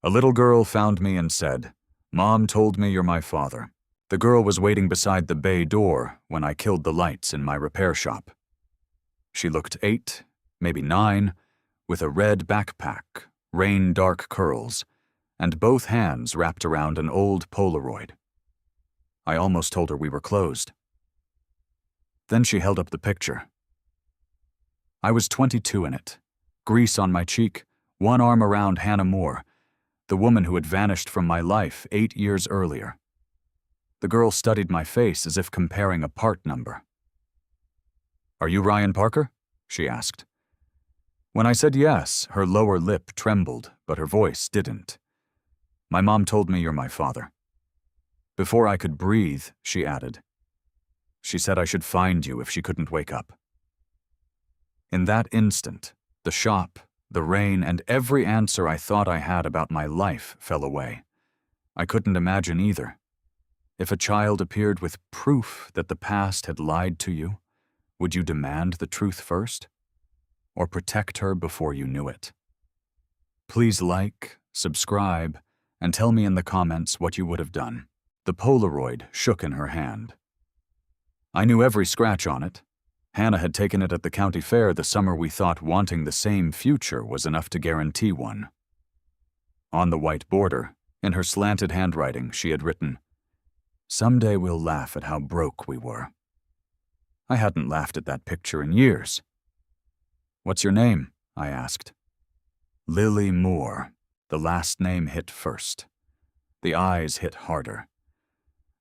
A little girl found me and said, "Mom told me you're my father." The girl was waiting beside the bay door when I killed the lights in my repair shop. She looked 8, maybe 9, with a red backpack, rain-dark curls, and both hands wrapped around an old Polaroid. I almost told her we were closed. Then she held up the picture. I was 22 in it, grease on my cheek, one arm around Hannah Moore, the woman who had vanished from my life 8 years earlier. The girl studied my face as if comparing a part number. "Are you Ryan Parker?" she asked. When I said yes, her lower lip trembled, but her voice didn't. "My mom told me you're my father." Before I could breathe, she added, "She said I should find you if she couldn't wake up." In that instant, the shop, the rain, and every answer I thought I had about my life fell away. I couldn't imagine either. If a child appeared with proof that the past had lied to you, would you demand the truth first? Or protect her before you knew it? Please like, subscribe, and tell me in the comments what you would have done. The Polaroid shook in her hand. I knew every scratch on it. Hannah had taken it at the county fair the summer we thought wanting the same future was enough to guarantee one. On the white border, in her slanted handwriting, she had written, "Someday we'll laugh at how broke we were." I hadn't laughed at that picture in years. "What's your name?" I asked. Lily Moore. The last name hit first. The eyes hit harder.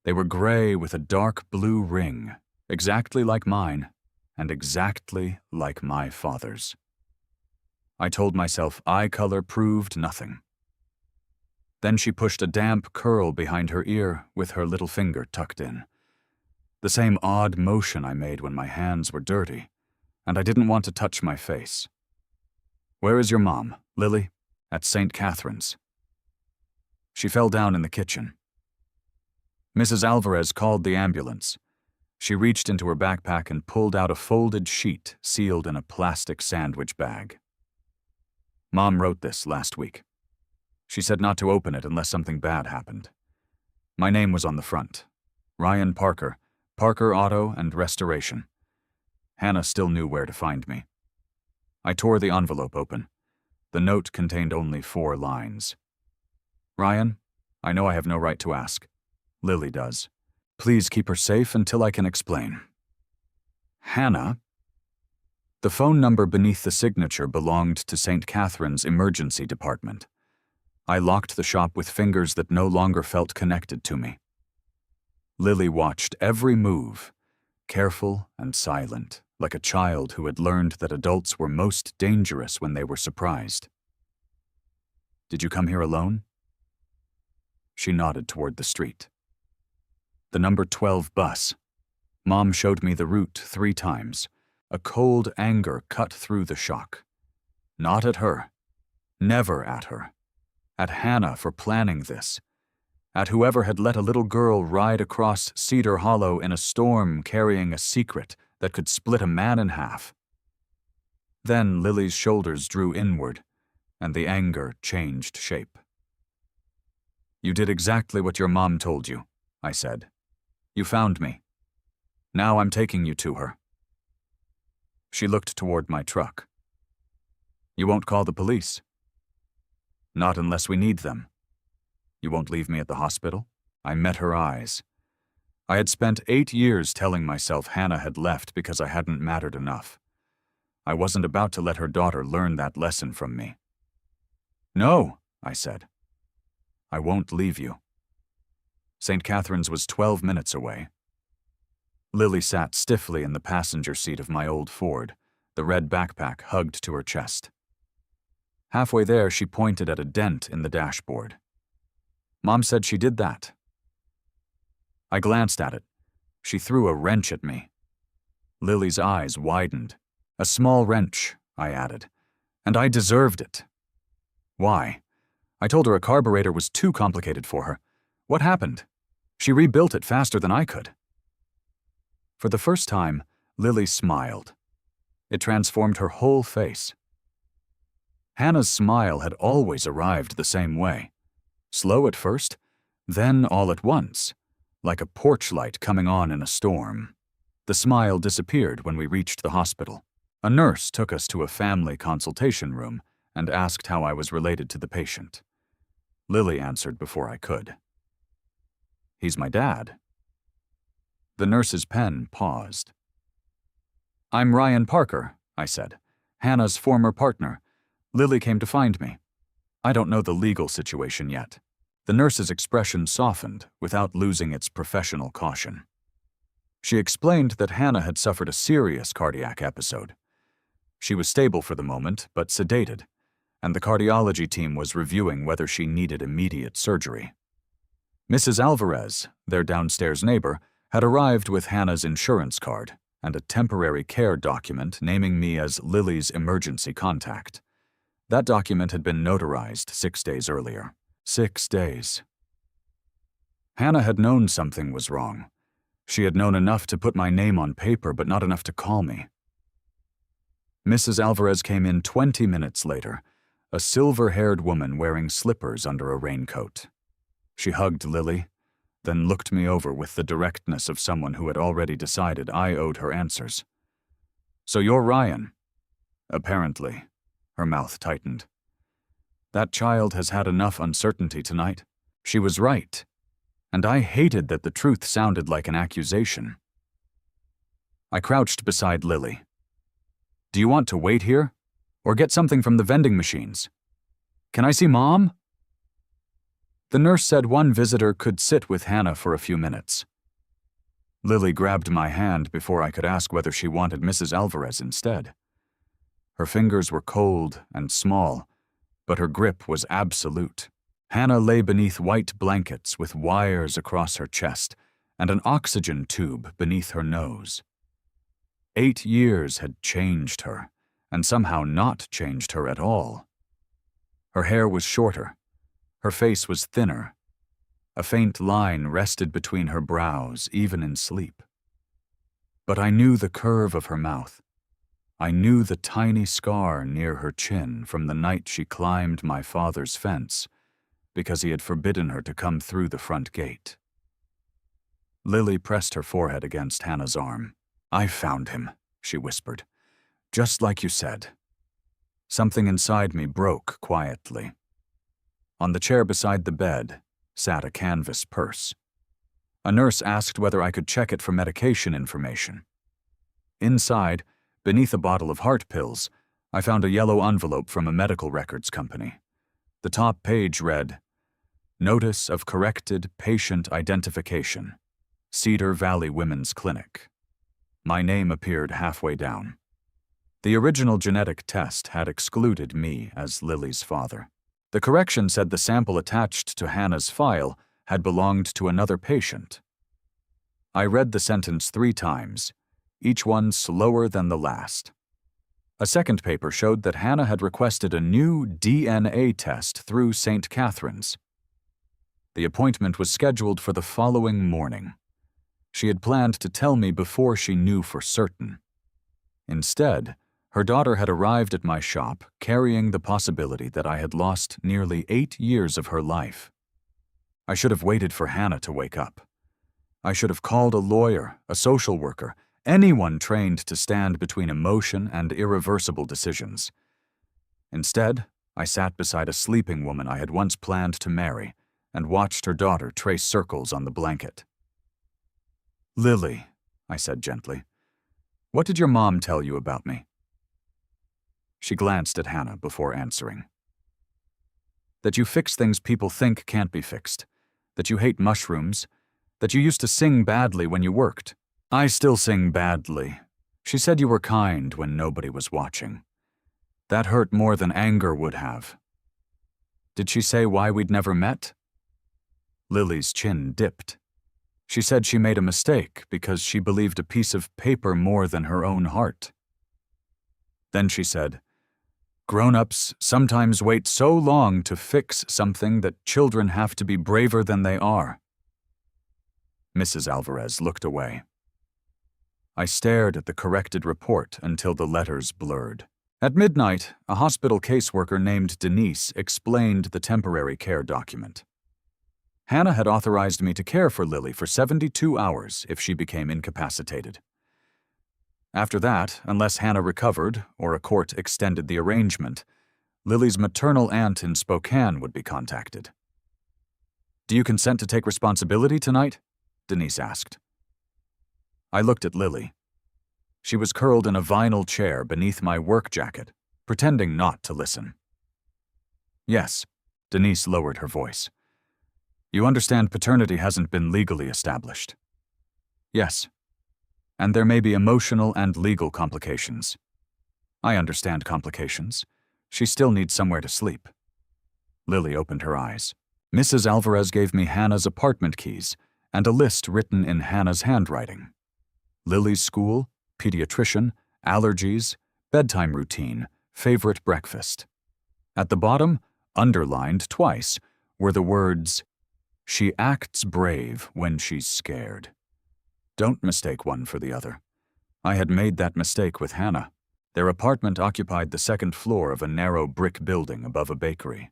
They were gray with a dark blue ring, exactly like mine, and exactly like my father's. I told myself eye color proved nothing. Then she pushed a damp curl behind her ear with her little finger tucked in. The same odd motion I made when my hands were dirty, and I didn't want to touch my face. "Where is your mom, Lily?" "At St. Catherine's." She fell down in the kitchen. Mrs. Alvarez called the ambulance. She reached into her backpack and pulled out a folded sheet sealed in a plastic sandwich bag. "Mom wrote this last week. She said not to open it unless something bad happened. My name was on the front. Ryan Parker, Parker Auto and Restoration. Hannah still knew where to find me." I tore the envelope open. The note contained only 4 lines. "Ryan, I know I have no right to ask. Lily does. Please keep her safe until I can explain. Hannah." The phone number beneath the signature belonged to St. Catherine's emergency department. I locked the shop with fingers that no longer felt connected to me. Lily watched every move, careful and silent, like a child who had learned that adults were most dangerous when they were surprised. "Did you come here alone?" She nodded toward the street. "The number 12 bus." Mom showed me the route 3 times. A cold anger cut through the shock. Not at her. Never at her. At Hannah for planning this. At whoever had let a little girl ride across Cedar Hollow in a storm carrying a secret that could split a man in half. Then Lily's shoulders drew inward, and the anger changed shape. "You did exactly what your mom told you," I said. "You found me. Now I'm taking you to her." She looked toward my truck. "You won't call the police?" "Not unless we need them." "You won't leave me at the hospital?" I met her eyes. I had spent 8 years telling myself Hannah had left because I hadn't mattered enough. I wasn't about to let her daughter learn that lesson from me. "No," I said. "I won't leave you." St. Catherine's was 12 minutes away. Lily sat stiffly in the passenger seat of my old Ford, the red backpack hugged to her chest. Halfway there, she pointed at a dent in the dashboard. "Mom said she did that." I glanced at it. She threw a wrench at me. Lily's eyes widened. "A small wrench," I added, "and I deserved it." "Why?" I told her a carburetor was too complicated for her. What happened? She rebuilt it faster than I could. For the first time, Lily smiled. It transformed her whole face. Hannah's smile had always arrived the same way. Slow at first, then all at once, like a porch light coming on in a storm. The smile disappeared when we reached the hospital. A nurse took us to a family consultation room and asked how I was related to the patient. Lily answered before I could. "He's my dad." The nurse's pen paused. "I'm Ryan Parker," I said, "Hannah's former partner. Lily came to find me. I don't know the legal situation yet." The nurse's expression softened without losing its professional caution. She explained that Hannah had suffered a serious cardiac episode. She was stable for the moment, but sedated, and the cardiology team was reviewing whether she needed immediate surgery. Mrs. Alvarez, their downstairs neighbor, had arrived with Hannah's insurance card and a temporary care document naming me as Lily's emergency contact. That document had been notarized 6 days earlier. 6 days. Hannah had known something was wrong. She had known enough to put my name on paper, but not enough to call me. Mrs. Alvarez came in 20 minutes later, a silver-haired woman wearing slippers under a raincoat. She hugged Lily, then looked me over with the directness of someone who had already decided I owed her answers. "So you're Ryan?" "Apparently." Her mouth tightened. "That child has had enough uncertainty tonight." She was right, and I hated that the truth sounded like an accusation. I crouched beside Lily. "Do you want to wait here, or get something from the vending machines? Can I see Mom?" The nurse said one visitor could sit with Hannah for a few minutes. Lily grabbed my hand before I could ask whether she wanted Mrs. Alvarez instead. Her fingers were cold and small, but her grip was absolute. Hannah lay beneath white blankets with wires across her chest and an oxygen tube beneath her nose. 8 years had changed her, and somehow not changed her at all. Her hair was shorter. Her face was thinner. A faint line rested between her brows, even in sleep. But I knew the curve of her mouth. I knew the tiny scar near her chin from the night she climbed my father's fence because he had forbidden her to come through the front gate. Lily pressed her forehead against Hannah's arm. "I found him," she whispered. "Just like you said." Something inside me broke quietly. On the chair beside the bed sat a canvas purse. A nurse asked whether I could check it for medication information. Inside, beneath a bottle of heart pills, I found a yellow envelope from a medical records company. The top page read, "Notice of corrected patient identification, Cedar Valley Women's Clinic." My name appeared halfway down. The original genetic test had excluded me as Lily's father. The correction said the sample attached to Hannah's file had belonged to another patient. I read the sentence 3 times, each one slower than the last. A second paper showed that Hannah had requested a new DNA test through St. Catherine's. The appointment was scheduled for the following morning. She had planned to tell me before she knew for certain. Instead, her daughter had arrived at my shop carrying the possibility that I had lost nearly 8 years of her life. I should have waited for Hannah to wake up. I should have called a lawyer, a social worker, anyone trained to stand between emotion and irreversible decisions. Instead, I sat beside a sleeping woman I had once planned to marry and watched her daughter trace circles on the blanket. "Lily," I said gently, "what did your mom tell you about me?" She glanced at Hannah before answering. "That you fix things people think can't be fixed, that you hate mushrooms, that you used to sing badly when you worked." "I still sing badly. She said you were kind when nobody was watching. That hurt more than anger would have." "Did she say why we'd never met?" Lily's chin dipped. She said she made a mistake because she believed a piece of paper more than her own heart. Then she said, "Grown-ups sometimes wait so long to fix something that children have to be braver than they are." Mrs. Alvarez looked away. I stared at the corrected report until the letters blurred. At midnight, a hospital caseworker named Denise explained the temporary care document. Hannah had authorized me to care for Lily for 72 hours if she became incapacitated. After that, unless Hannah recovered or a court extended the arrangement, Lily's maternal aunt in Spokane would be contacted. "Do you consent to take responsibility tonight?" Denise asked. I looked at Lily. She was curled in a vinyl chair beneath my work jacket, pretending not to listen. "Yes," Denise lowered her voice. "You understand paternity hasn't been legally established." "Yes. And there may be emotional and legal complications." "I understand complications. She still needs somewhere to sleep." Lily opened her eyes. Mrs. Alvarez gave me Hannah's apartment keys and a list written in Hannah's handwriting. Lily's school, pediatrician, allergies, bedtime routine, favorite breakfast. At the bottom, underlined twice, were the words, "She acts brave when she's scared." Don't mistake one for the other. I had made that mistake with Hannah. Their apartment occupied the second floor of a narrow brick building above a bakery.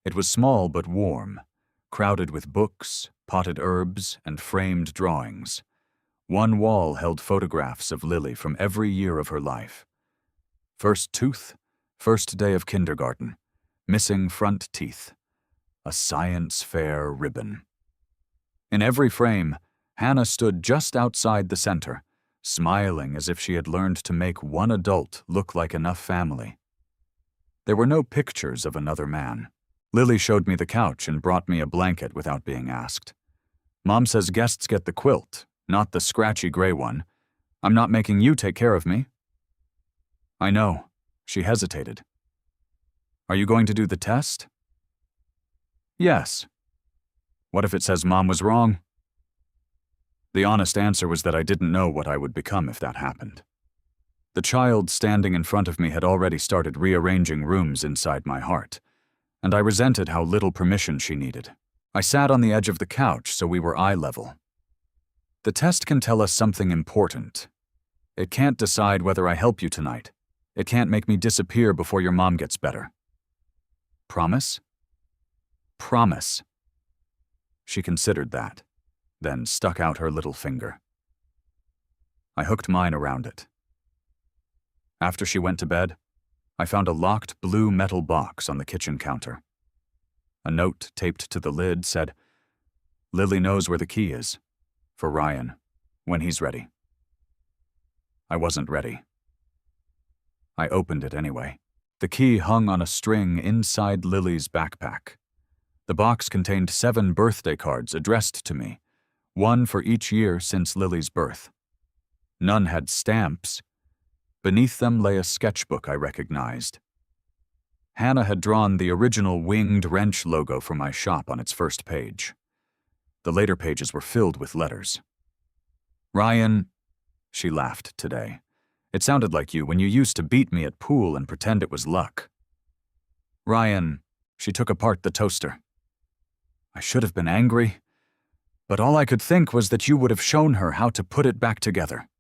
It was small but warm, crowded with books, potted herbs, and framed drawings. One wall held photographs of Lily from every year of her life. First tooth, first day of kindergarten, missing front teeth, a science fair ribbon. In every frame, Hannah stood just outside the center, smiling as if she had learned to make one adult look like enough family. There were no pictures of another man. Lily showed me the couch and brought me a blanket without being asked. "Mom says guests get the quilt, not the scratchy gray one. I'm not making you take care of me." "I know." She hesitated. "Are you going to do the test?" "Yes." "What if it says Mom was wrong?" The honest answer was that I didn't know what I would become if that happened. The child standing in front of me had already started rearranging rooms inside my heart, and I resented how little permission she needed. I sat on the edge of the couch so we were eye level. "The test can tell us something important. It can't decide whether I help you tonight. It can't make me disappear before your mom gets better." "Promise?" "Promise." She considered that, then stuck out her little finger. I hooked mine around it. After she went to bed, I found a locked blue metal box on the kitchen counter. A note taped to the lid said, "Lily knows where the key is. For Ryan, when he's ready." I wasn't ready. I opened it anyway. The key hung on a string inside Lily's backpack. The box contained 7 birthday cards addressed to me, one for each year since Lily's birth. None had stamps. Beneath them lay a sketchbook I recognized. Hannah had drawn the original winged wrench logo for my shop on its first page. The later pages were filled with letters. "Ryan," she laughed today. "It sounded like you when you used to beat me at pool and pretend it was luck." "Ryan," she took apart the toaster. I should have been angry, but all I could think was that you would have shown her how to put it back together.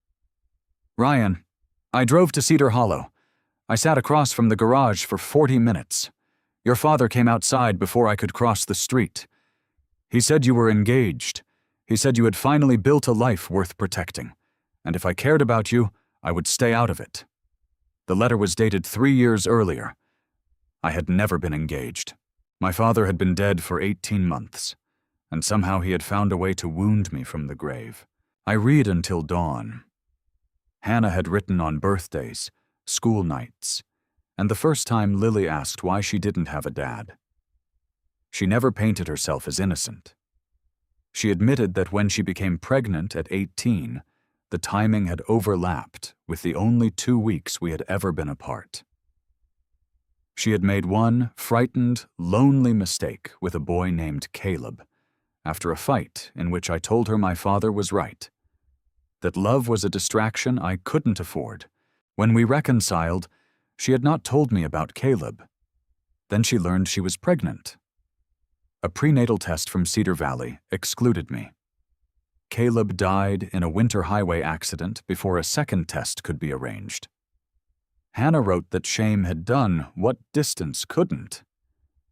"Ryan, I drove to Cedar Hollow. I sat across from the garage for 40 minutes. Your father came outside before I could cross the street. He said you were engaged. He said you had finally built a life worth protecting, and if I cared about you, I would stay out of it." The letter was dated 3 years earlier. I had never been engaged. My father had been dead for 18 months, and somehow he had found a way to wound me from the grave. I read until dawn. Hannah had written on birthdays, school nights, and the first time Lily asked why she didn't have a dad. She never painted herself as innocent. She admitted that when she became pregnant at 18, the timing had overlapped with the only 2 weeks we had ever been apart. She had made one frightened, lonely mistake with a boy named Caleb, after a fight in which I told her my father was right, that love was a distraction I couldn't afford. When we reconciled, she had not told me about Caleb. Then she learned she was pregnant. A prenatal test from Cedar Valley excluded me. Caleb died in a winter highway accident before a second test could be arranged. Hannah wrote that shame had done what distance couldn't.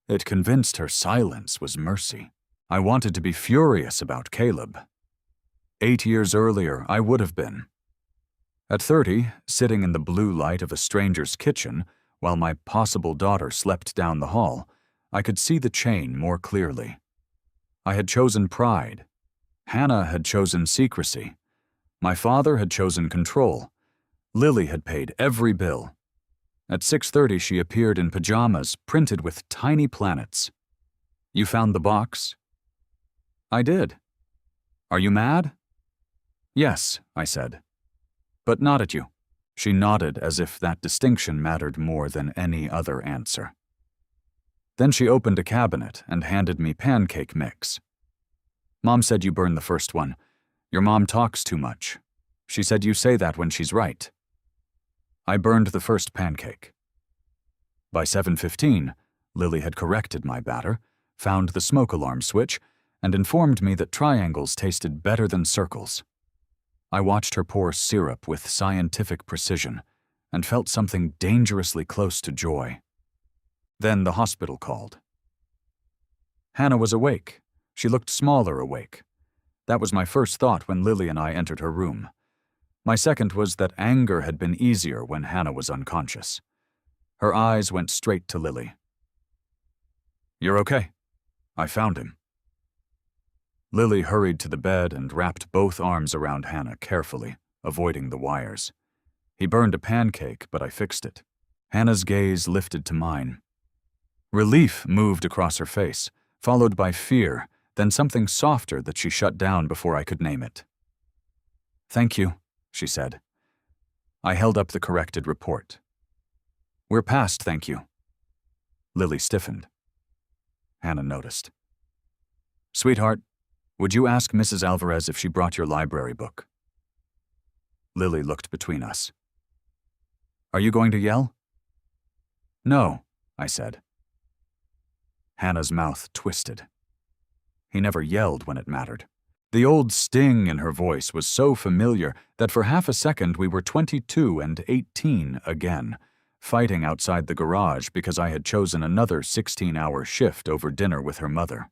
It convinced her silence was mercy. I wanted to be furious about Caleb. 8 years earlier, I would have been. At 30, sitting in the blue light of a stranger's kitchen while my possible daughter slept down the hall, I could see the chain more clearly. I had chosen pride. Hannah had chosen secrecy. My father had chosen control. Lily had paid every bill. At 6:30, she appeared in pajamas printed with tiny planets. "You found the box?" "I did." "Are you mad?" "Yes," I said. "But not at you." She nodded as if that distinction mattered more than any other answer. Then she opened a cabinet and handed me pancake mix. "Mom said you burned the first one. Your mom talks too much. She said you say that when she's right." I burned the first pancake. By 7:15, Lily had corrected my batter, found the smoke alarm switch, and informed me that triangles tasted better than circles. I watched her pour syrup with scientific precision and felt something dangerously close to joy. Then the hospital called. Hannah was awake. She looked smaller awake. That was my first thought when Lily and I entered her room. My second was that anger had been easier when Hannah was unconscious. Her eyes went straight to Lily. "You're okay. I found him." Lily hurried to the bed and wrapped both arms around Hannah carefully, avoiding the wires. "He burned a pancake, but I fixed it." Hannah's gaze lifted to mine. Relief moved across her face, followed by fear, then something softer that she shut down before I could name it. "Thank you," she said. I held up the corrected report. "We're past, thank you." Lily stiffened. Hannah noticed. "Sweetheart, would you ask Mrs. Alvarez if she brought your library book?" Lily looked between us. "Are you going to yell?" "No," I said. Hannah's mouth twisted. He never yelled when it mattered. The old sting in her voice was so familiar that for half a second we were 22 and 18 again, fighting outside the garage because I had chosen another 16-hour shift over dinner with her mother.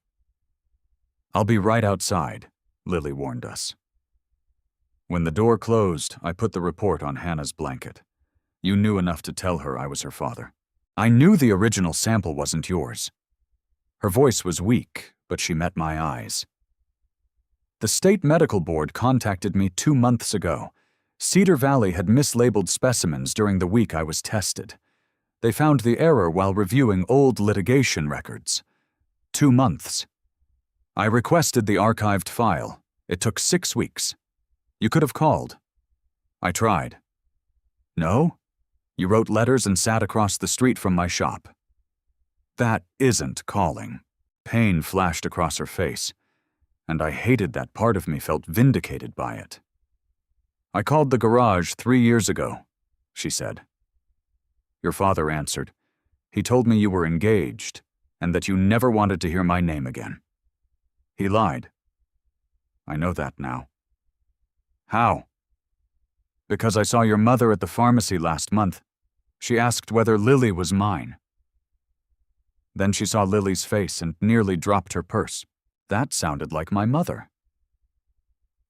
"I'll be right outside," Lily warned us. When the door closed, I put the report on Hannah's blanket. "You knew enough to tell her I was her father." "I knew the original sample wasn't yours." Her voice was weak, but she met my eyes. "The state medical board contacted me 2 months ago. Cedar Valley had mislabeled specimens during the week I was tested. They found the error while reviewing old litigation records. 2 months. I requested the archived file. It took 6 weeks. You could have called." I tried. "No? You wrote letters and sat across the street from my shop." "That isn't calling." Pain flashed across her face, and I hated that part of me felt vindicated by it. "I called the garage 3 years ago," she said. "Your father answered. He told me you were engaged and that you never wanted to hear my name again. He lied. I know that now." "How?" "Because I saw your mother at the pharmacy last month. She asked whether Lily was mine." Then she saw Lily's face and nearly dropped her purse. That sounded like my mother.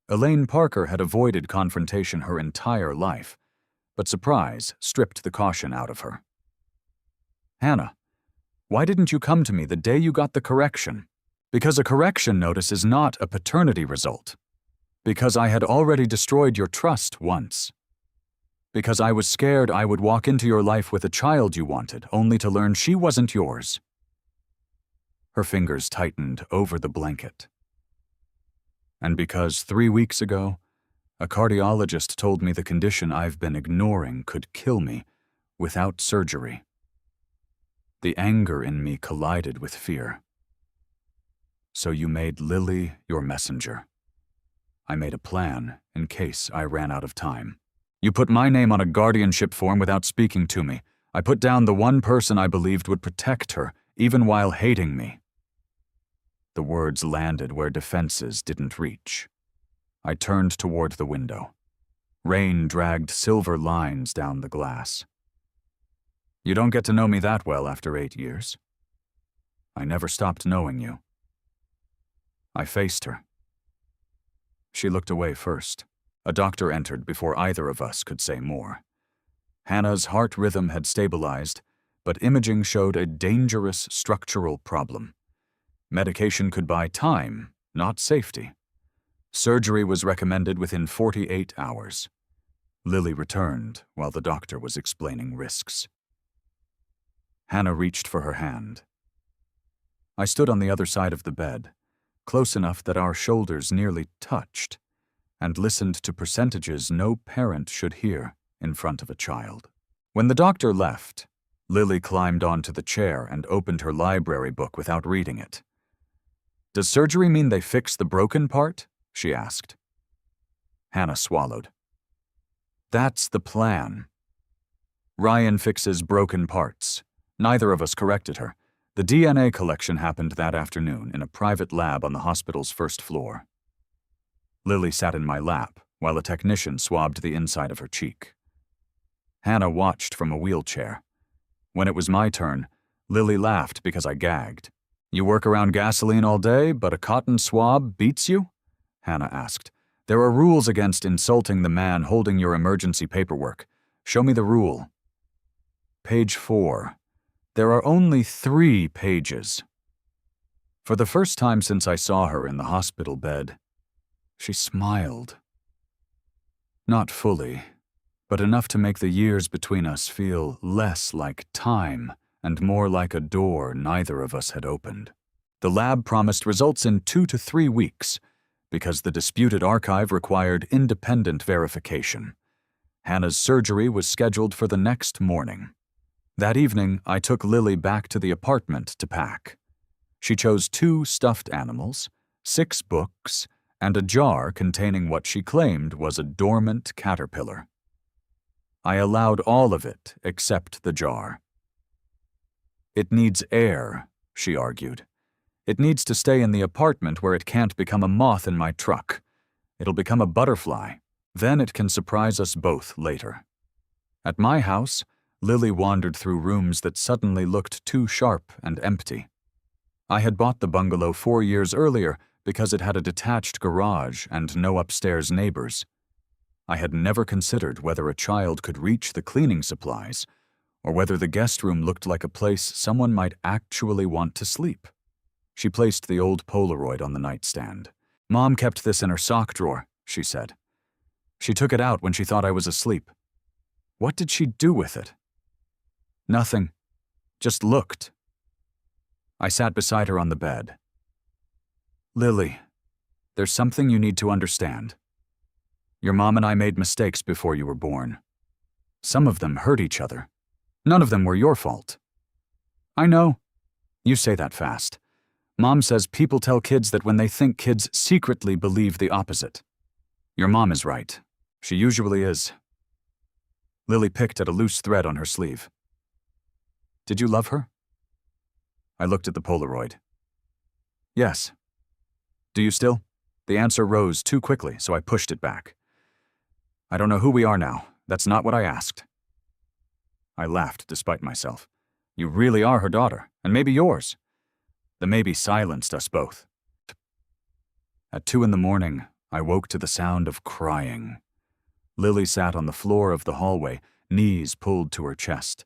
Elaine Parker had avoided confrontation her entire life, but surprise stripped the caution out of her. "Hannah, why didn't you come to me the day you got the correction?" "Because a correction notice is not a paternity result. Because I had already destroyed your trust once. Because I was scared I would walk into your life with a child you wanted, only to learn she wasn't yours." Her fingers tightened over the blanket. "And because 3 weeks ago, a cardiologist told me the condition I've been ignoring could kill me without surgery." The anger in me collided with fear. "So you made Lily your messenger." I made a plan in case I ran out of time. "You put my name on a guardianship form without speaking to me. I put down the one person I believed would protect her, even while hating me." The words landed where defenses didn't reach. I turned toward the window. Rain dragged silver lines down the glass. You don't get to know me that well after 8 years. I never stopped knowing you. I faced her. She looked away first. A doctor entered before either of us could say more. Hannah's heart rhythm had stabilized, but imaging showed a dangerous structural problem. Medication could buy time, not safety. Surgery was recommended within 48 hours. Lily returned while the doctor was explaining risks. Hannah reached for her hand. I stood on the other side of the bed, close enough that our shoulders nearly touched, and listened to percentages no parent should hear in front of a child. When the doctor left, Lily climbed onto the chair and opened her library book without reading it. "Does surgery mean they fix the broken part?" she asked. Hannah swallowed. "That's the plan. Ryan fixes broken parts." Neither of us corrected her. The DNA collection happened that afternoon in a private lab on the hospital's first floor. Lily sat in my lap while a technician swabbed the inside of her cheek. Hannah watched from a wheelchair. When it was my turn, Lily laughed because I gagged. "You work around gasoline all day, but a cotton swab beats you?" Hannah asked. "There are rules against insulting the man holding your emergency paperwork. Show me the rule." Page 4. There are only 3 pages. For the first time since I saw her in the hospital bed, she smiled. Not fully, but enough to make the years between us feel less like time and more like a door neither of us had opened. The lab promised results in 2 to 3 weeks, because the disputed archive required independent verification. Hannah's surgery was scheduled for the next morning. That evening, I took Lily back to the apartment to pack. She chose 2 stuffed animals, 6 books, and a jar containing what she claimed was a dormant caterpillar. I allowed all of it except the jar. "It needs air," she argued. "It needs to stay in the apartment where it can't become a moth in my truck. It'll become a butterfly. Then it can surprise us both later." At my house, Lily wandered through rooms that suddenly looked too sharp and empty. I had bought the bungalow 4 years earlier because it had a detached garage and no upstairs neighbors. I had never considered whether a child could reach the cleaning supplies, or whether the guest room looked like a place someone might actually want to sleep. She placed the old Polaroid on the nightstand. "Mom kept this in her sock drawer," she said. "She took it out when she thought I was asleep." What did she do with it? Nothing. Just looked. I sat beside her on the bed. "Lily, there's something you need to understand. Your mom and I made mistakes before you were born. Some of them hurt each other. None of them were your fault." "I know. You say that fast. Mom says people tell kids that when they think kids secretly believe the opposite. Your mom is right. She usually is." Lily picked at a loose thread on her sleeve. "Did you love her?" I looked at the Polaroid. "Yes." "Do you still?" The answer rose too quickly, so I pushed it back. "I don't know who we are now. That's not what I asked." I laughed despite myself. "You really are her daughter, and maybe yours." The maybe silenced us both. At 2 a.m, I woke to the sound of crying. Lily sat on the floor of the hallway, knees pulled to her chest.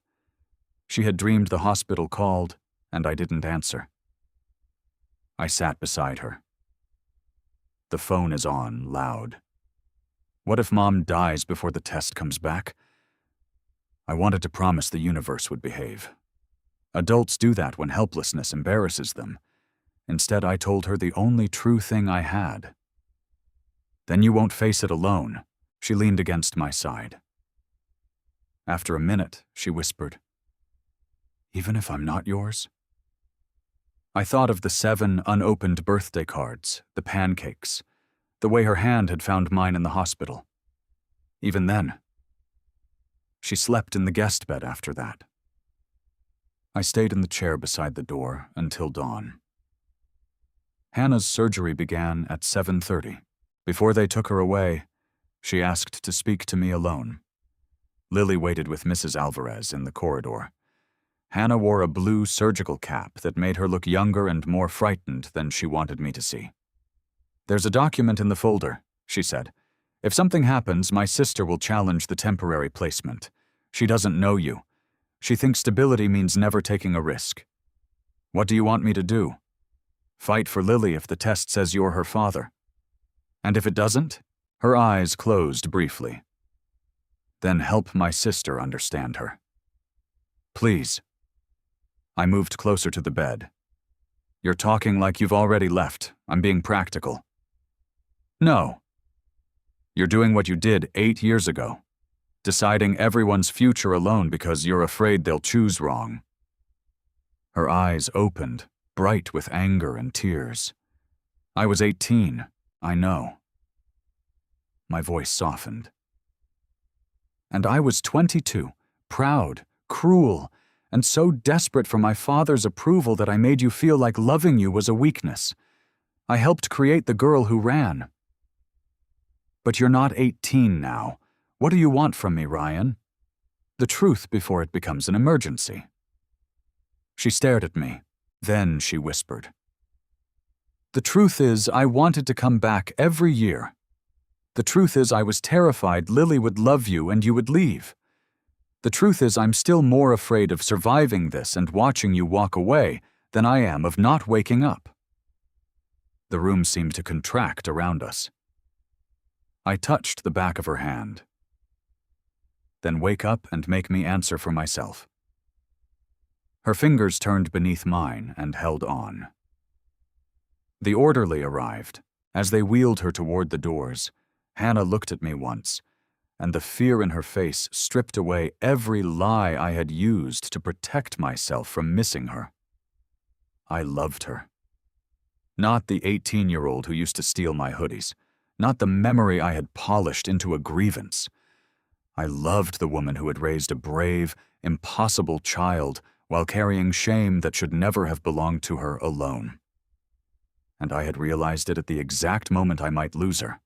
She had dreamed the hospital called, and I didn't answer. I sat beside her. The phone is on, loud. What if Mom dies before the test comes back? I wanted to promise the universe would behave. Adults do that when helplessness embarrasses them. Instead, I told her the only true thing I had. "Then you won't face it alone." She leaned against my side. After a minute, she whispered, "Even if I'm not yours?" I thought of the 7 unopened birthday cards, the pancakes, the way her hand had found mine in the hospital. Even then. She slept in the guest bed after that. I stayed in the chair beside the door until dawn. Hannah's surgery began at 7:30. Before they took her away, she asked to speak to me alone. Lily waited with Mrs. Alvarez in the corridor. Hannah wore a blue surgical cap that made her look younger and more frightened than she wanted me to see. "There's a document in the folder," she said. "If something happens, my sister will challenge the temporary placement. She doesn't know you. She thinks stability means never taking a risk. What do you want me to do? Fight for Lily if the test says you're her father. And if it doesn't?" Her eyes closed briefly. "Then help my sister understand her. Please." I moved closer to the bed. "You're talking like you've already left. I'm being practical." "No. You're doing what you did 8 years ago, deciding everyone's future alone because you're afraid they'll choose wrong." Her eyes opened, bright with anger and tears. "I was 18, I know." My voice softened. "And I was 22, proud, cruel, and so desperate for my father's approval that I made you feel like loving you was a weakness. I helped create the girl who ran. But you're not 18 now. What do you want from me, Ryan? The truth before it becomes an emergency." She stared at me. Then she whispered, "The truth is, I wanted to come back every year. The truth is, I was terrified Lily would love you and you would leave. The truth is, I'm still more afraid of surviving this and watching you walk away than I am of not waking up." The room seemed to contract around us. I touched the back of her hand. "Then wake up and make me answer for myself." Her fingers turned beneath mine and held on. The orderly arrived. As they wheeled her toward the doors, Hannah looked at me once, and the fear in her face stripped away every lie I had used to protect myself from missing her. I loved her. Not the 18-year-old who used to steal my hoodies, not the memory I had polished into a grievance. I loved the woman who had raised a brave, impossible child while carrying shame that should never have belonged to her alone. And I had realized it at the exact moment I might lose her.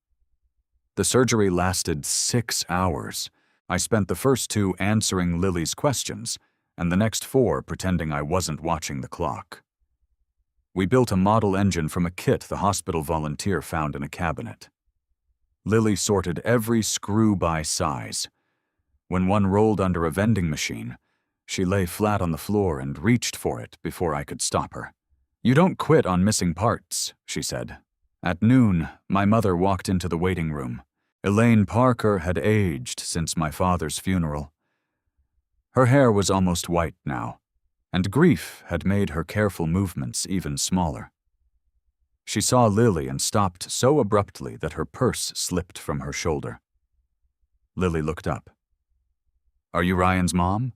The surgery lasted 6 hours. I spent the first 2 answering Lily's questions, and the next 4 pretending I wasn't watching the clock. We built a model engine from a kit the hospital volunteer found in a cabinet. Lily sorted every screw by size. When one rolled under a vending machine, she lay flat on the floor and reached for it before I could stop her. "You don't quit on missing parts," she said. At noon, my mother walked into the waiting room. Elaine Parker had aged since my father's funeral. Her hair was almost white now, and grief had made her careful movements even smaller. She saw Lily and stopped so abruptly that her purse slipped from her shoulder. Lily looked up. "Are you Ryan's mom?"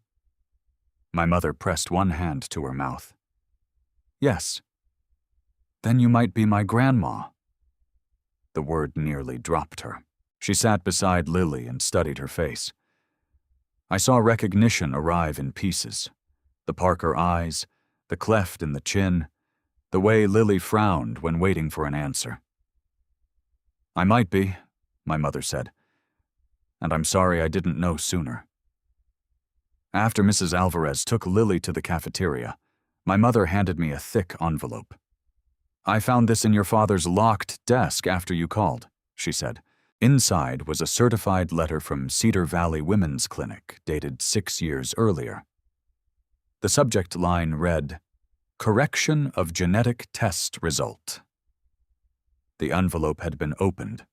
My mother pressed one hand to her mouth. "Yes." "Then you might be my grandma." The word nearly dropped her. She sat beside Lily and studied her face. I saw recognition arrive in pieces. The Parker eyes, the cleft in the chin, the way Lily frowned when waiting for an answer. "I might be," my mother said, "and I'm sorry I didn't know sooner." After Mrs. Alvarez took Lily to the cafeteria, my mother handed me a thick envelope. "I found this in your father's locked desk after you called," she said. Inside was a certified letter from Cedar Valley Women's Clinic, dated 6 years earlier. The subject line read, "Correction of genetic test result." The envelope had been opened.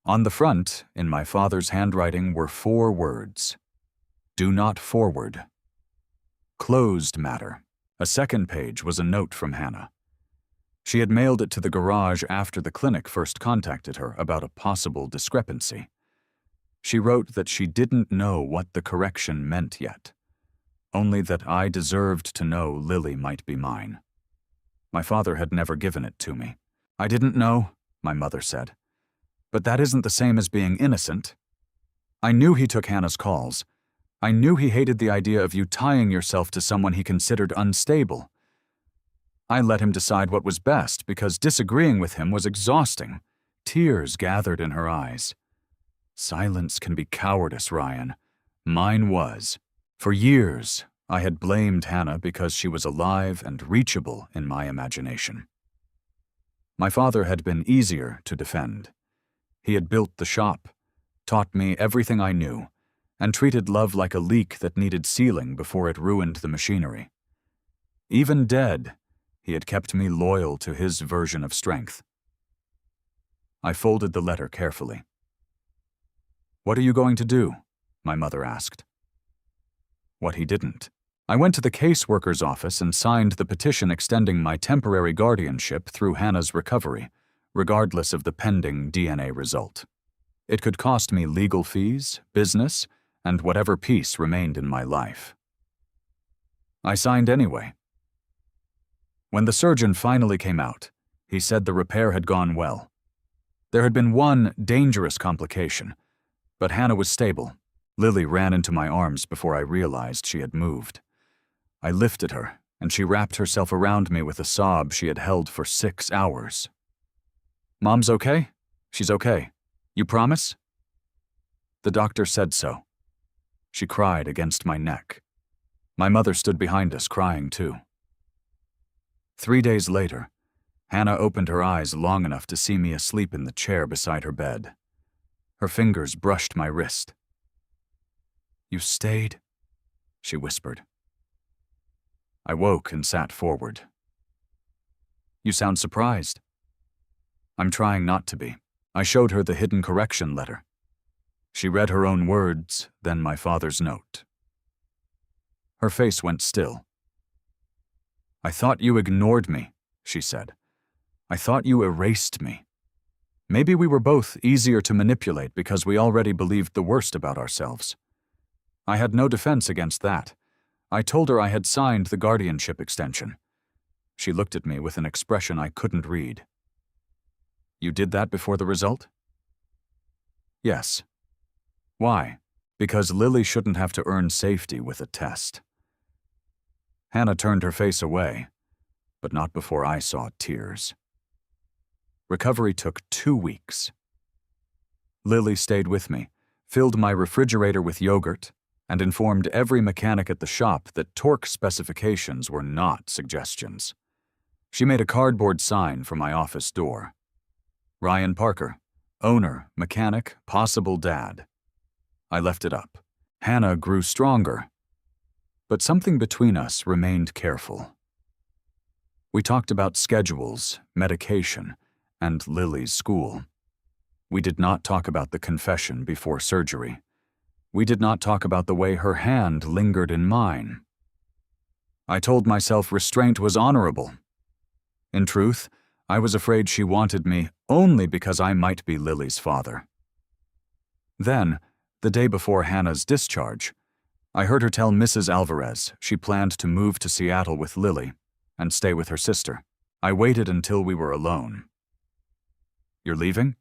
On the front, in my father's handwriting, were 4 words. "Do not forward." Closed matter. A second page was a note from Hannah. She had mailed it to the garage after the clinic first contacted her about a possible discrepancy. She wrote that she didn't know what the correction meant yet, only that I deserved to know Lily might be mine. My father had never given it to me. "I didn't know," my mother said. "But that isn't the same as being innocent. I knew he took Hannah's calls. I knew he hated the idea of you tying yourself to someone he considered unstable. I let him decide what was best because disagreeing with him was exhausting." Tears gathered in her eyes. "Silence can be cowardice, Ryan. Mine was. For years, I had blamed Hannah because she was alive and reachable in my imagination. My father had been easier to defend. He had built the shop, taught me everything I knew, and treated love like a leak that needed sealing before it ruined the machinery. Even dead, he had kept me loyal to his version of strength. I folded the letter carefully. "What are you going to do?" my mother asked. What he didn't. I went to the caseworker's office and signed the petition extending my temporary guardianship through Hannah's recovery, regardless of the pending DNA result. It could cost me legal fees, business, and whatever peace remained in my life. I signed anyway. When the surgeon finally came out, he said the repair had gone well. There had been one dangerous complication, but Hannah was stable. Lily ran into my arms before I realized she had moved. I lifted her, and she wrapped herself around me with a sob she had held for 6 hours. "Mom's okay? She's okay. You promise?" The doctor said so. She cried against my neck. My mother stood behind us, crying too. 3 days later, Hannah opened her eyes long enough to see me asleep in the chair beside her bed. Her fingers brushed my wrist. "You stayed?" she whispered. I woke and sat forward. "You sound surprised." "I'm trying not to be." I showed her the hidden correction letter. She read her own words, then my father's note. Her face went still. "I thought you ignored me," she said. "I thought you erased me. Maybe we were both easier to manipulate because we already believed the worst about ourselves." I had no defense against that. I told her I had signed the guardianship extension. She looked at me with an expression I couldn't read. "You did that before the result?" "Yes." "Why?" "Because Lily shouldn't have to earn safety with a test." Hannah turned her face away, but not before I saw tears. Recovery took 2 weeks. Lily stayed with me, filled my refrigerator with yogurt, and informed every mechanic at the shop that torque specifications were not suggestions. She made a cardboard sign for my office door. Ryan Parker, owner, mechanic, possible dad. I left it up. Hannah grew stronger, but something between us remained careful. We talked about schedules, medication, and Lily's school. We did not talk about the confession before surgery. We did not talk about the way her hand lingered in mine. I told myself restraint was honorable. In truth, I was afraid she wanted me only because I might be Lily's father. Then, the day before Hannah's discharge, I heard her tell Mrs. Alvarez she planned to move to Seattle with Lily and stay with her sister. I waited until we were alone. "You're leaving?"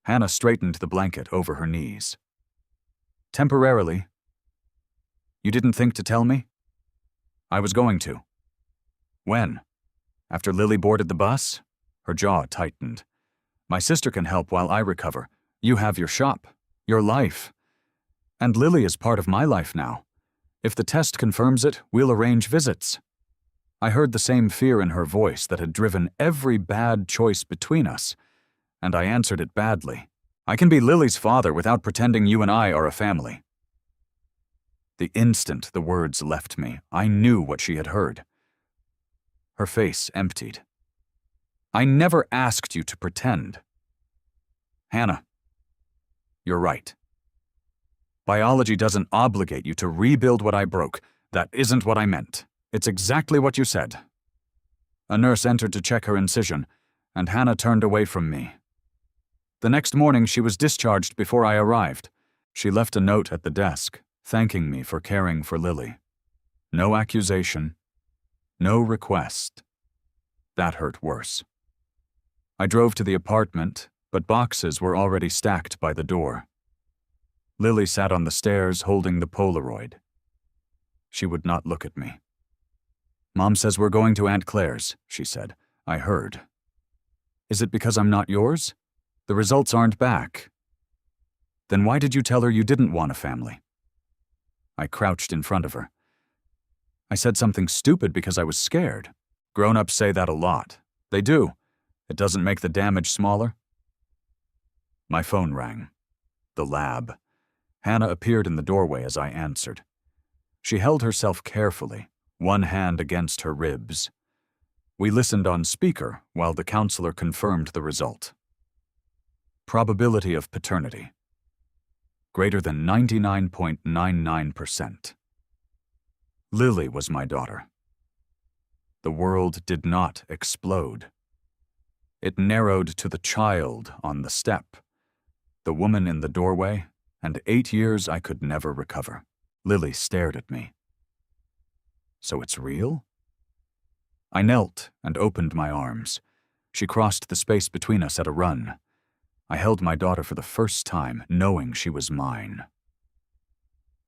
Hannah straightened the blanket over her knees. "Temporarily." "You didn't think to tell me?" "I was going to." "When? After Lily boarded the bus?" Her jaw tightened. "My sister can help while I recover. You have your shop, your life. And Lily is part of my life now. If the test confirms it, we'll arrange visits." I heard the same fear in her voice that had driven every bad choice between us, and I answered it badly. "I can be Lily's father without pretending you and I are a family." The instant the words left me, I knew what she had heard. Her face emptied. "I never asked you to pretend." "Hannah, you're right. Biology doesn't obligate you to rebuild what I broke. That isn't what I meant. It's exactly what you said." A nurse entered to check her incision, and Hannah turned away from me. The next morning, she was discharged before I arrived. She left a note at the desk, thanking me for caring for Lily. No accusation, no request. That hurt worse. I drove to the apartment, but boxes were already stacked by the door. Lily sat on the stairs holding the Polaroid. She would not look at me. "Mom says we're going to Aunt Claire's," she said. "I heard." "Is it because I'm not yours? The results aren't back." "Then why did you tell her you didn't want a family?" I crouched in front of her. I said something stupid because I was scared. Grown-ups say that a lot. They do. It doesn't make the damage smaller. My phone rang. The lab. Hannah appeared in the doorway as I answered. She held herself carefully, one hand against her ribs. We listened on speaker while the counselor confirmed the result. Probability of paternity. Greater than 99.99%. Lily was my daughter. The world did not explode. It narrowed to the child on the step, the woman in the doorway, and 8 years I could never recover. Lily stared at me. So it's real? I knelt and opened my arms. She crossed the space between us at a run. I held my daughter for the first time, knowing she was mine.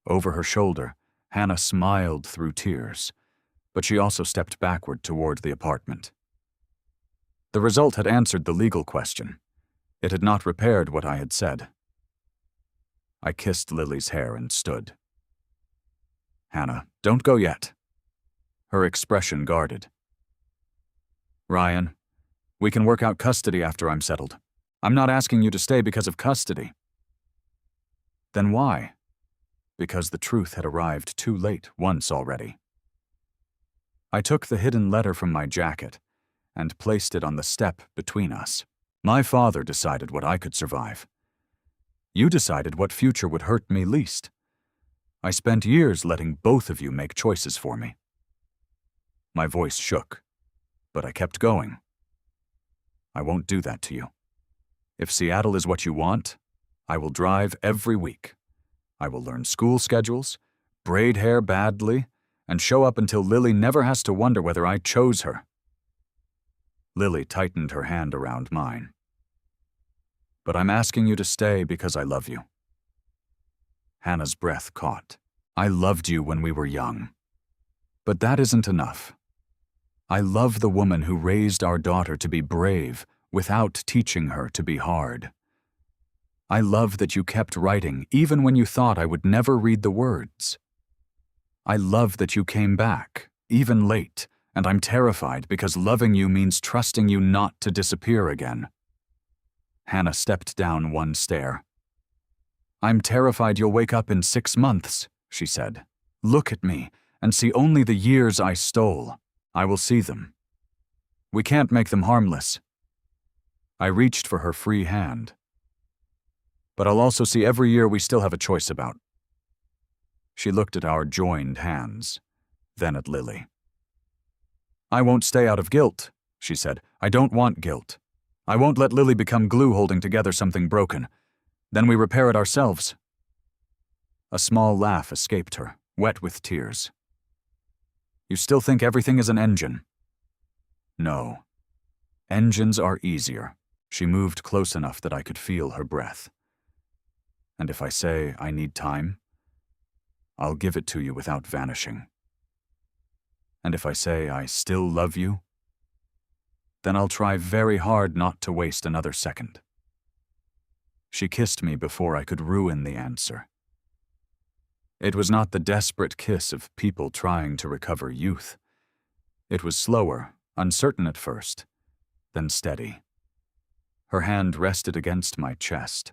Over her shoulder, Hannah smiled through tears, but she also stepped backward toward the apartment. The result had answered the legal question. It had not repaired what I had said. I kissed Lily's hair and stood. Hannah, don't go yet. Her expression guarded. Ryan, we can work out custody after I'm settled. I'm not asking you to stay because of custody. Then why? Because the truth had arrived too late once already. I took the hidden letter from my jacket and placed it on the step between us. My father decided what I could survive. You decided what future would hurt me least. I spent years letting both of you make choices for me. My voice shook, but I kept going. I won't do that to you. If Seattle is what you want, I will drive every week. I will learn school schedules, braid hair badly, and show up until Lily never has to wonder whether I chose her. Lily tightened her hand around mine. But I'm asking you to stay because I love you. Hannah's breath caught. I loved you when we were young. But that isn't enough. I love the woman who raised our daughter to be brave without teaching her to be hard. I love that you kept writing even when you thought I would never read the words. I love that you came back, even late, and I'm terrified because loving you means trusting you not to disappear again. Hannah stepped down one stair. I'm terrified you'll wake up in 6 months, she said. Look at me and see only the years I stole. I will see them. We can't make them harmless. I reached for her free hand. But I'll also see every year we still have a choice about. She looked at our joined hands, then at Lily. I won't stay out of guilt, she said. I don't want guilt. I won't let Lily become glue holding together something broken. Then we repair it ourselves. A small laugh escaped her, wet with tears. You still think everything is an engine? No. Engines are easier. She moved close enough that I could feel her breath. And if I say I need time, I'll give it to you without vanishing. And if I say I still love you, then I'll try very hard not to waste another second. She kissed me before I could ruin the answer. It was not the desperate kiss of people trying to recover youth. It was slower, uncertain at first, then steady. Her hand rested against my chest,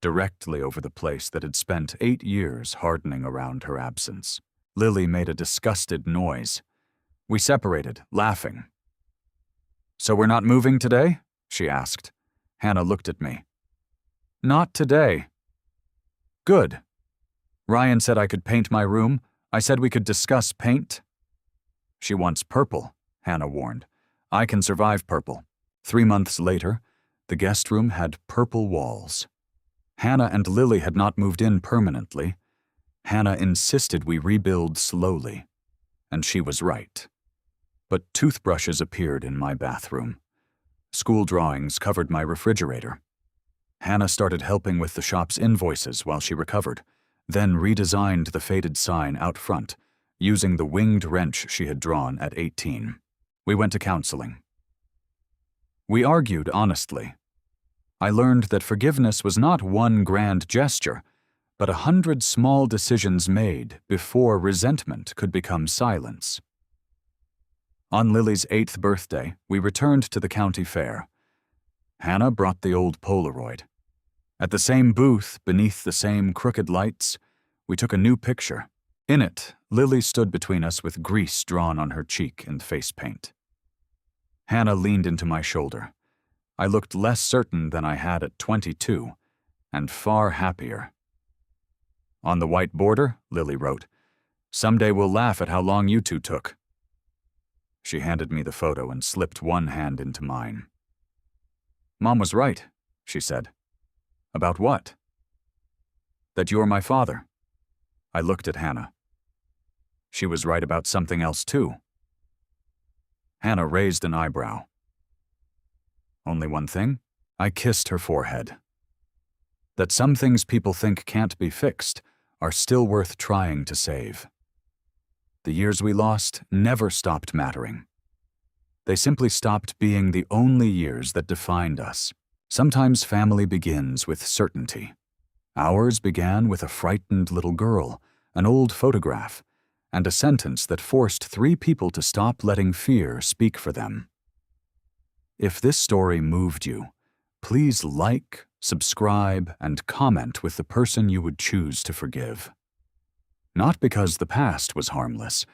directly over the place that had spent 8 years hardening around her absence. Lily made a disgusted noise. We separated, laughing. So we're not moving today? She asked. Hannah looked at me. Not today. Good. Ryan said I could paint my room. I said we could discuss paint. She wants purple, Hannah warned. I can survive purple. 3 months later, the guest room had purple walls. Hannah and Lily had not moved in permanently. Hannah insisted we rebuild slowly, and she was right. But toothbrushes appeared in my bathroom. School drawings covered my refrigerator. Hannah started helping with the shop's invoices while she recovered, then redesigned the faded sign out front, using the winged wrench she had drawn at 18. We went to counseling. We argued honestly. I learned that forgiveness was not one grand gesture, but 100 small decisions made before resentment could become silence. On Lily's 8th birthday, we returned to the county fair. Hannah brought the old Polaroid. At the same booth, beneath the same crooked lights, we took a new picture. In it, Lily stood between us with grease drawn on her cheek and face paint. Hannah leaned into my shoulder. I looked less certain than I had at 22, and far happier. On the white border, Lily wrote, "Someday we'll laugh at how long you two took." She handed me the photo and slipped one hand into mine. "Mom was right," she said. "About what?" "That you're my father." I looked at Hannah. She was right about something else too. Hannah raised an eyebrow. "Only one thing?" I kissed her forehead. "That some things people think can't be fixed are still worth trying to save. The years we lost never stopped mattering. They simply stopped being the only years that defined us. Sometimes family begins with certainty. Ours began with a frightened little girl, an old photograph, and a sentence that forced 3 people to stop letting fear speak for them. If this story moved you, please like, subscribe, and comment with the person you would choose to forgive. Not because the past was harmless,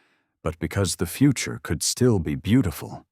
but because the future could still be beautiful.